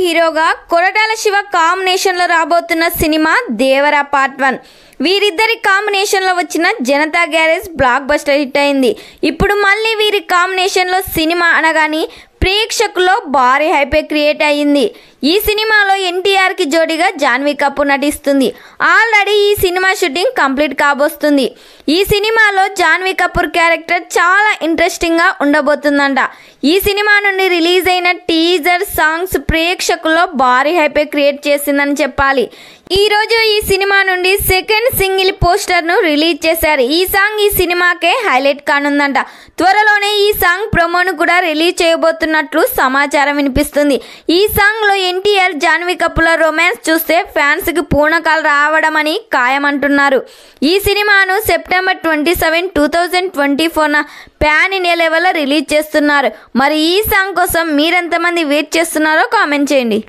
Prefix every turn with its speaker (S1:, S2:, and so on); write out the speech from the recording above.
S1: హీరోగా కొరటాల శివ కాంబినేషన్లో రాబోతున్న సినిమా దేవరా పార్ట్ 1. వీరిద్దరి కాంబినేషన్లో వచ్చిన Janata garage block buster hit అయింది. ఇప్పుడు మళ్ళీ వీరి కాంబినేషన్లో సినిమా అనగానే ప్రేక్షకుల్లో భారీ హైపే క్రియేట్ అయ్యింది. ఈ సినిమాలో ఎన్టీఆర్కి జోడీగా జాన్వీ కపూర్ నటిస్తుంది. ఆల్రెడీ ఈ సినిమా షూటింగ్ కంప్లీట్ కాబోస్తుంది. ఈ సినిమాలో జాన్వీ కపూర్ క్యారెక్టర్ చాలా ఇంట్రెస్టింగ్గా ఉండబోతుందంట. ఈ సినిమా నుండి రిలీజ్ అయిన టీజర్ సాంగ్స్ ప్రేక్షకుల్లో భారీ హైపే క్రియేట్ చేసిందని చెప్పాలి. ఈరోజు ఈ సినిమా నుండి సెకండ్ సింగిల్ పోస్టర్ను రిలీజ్ చేశారు. ఈ సాంగ్ ఈ సినిమాకే హైలైట్ కానుందంట. త్వరలోనే ఈ సాంగ్ ప్రోమోను కూడా రిలీజ్ చేయబోతున్నట్లు సమాచారం వినిపిస్తుంది. ఈ సాంగ్లో ఎన్టీఆర్ జాన్వీ కపూర్ల రొమాన్స్ చూస్తే ఫ్యాన్స్కి పూనకాలు రావడం అని ఖాయమంటున్నారు. ఈ సినిమాను సెప్టెంబర్ 27, 2024 ప్యాన్ ఇండియా లెవెల్లో రిలీజ్ చేస్తున్నారు. మరి ఈ సాంగ్ కోసం మీరెంతమంది వెయిట్ చేస్తున్నారో కామెంట్ చేయండి.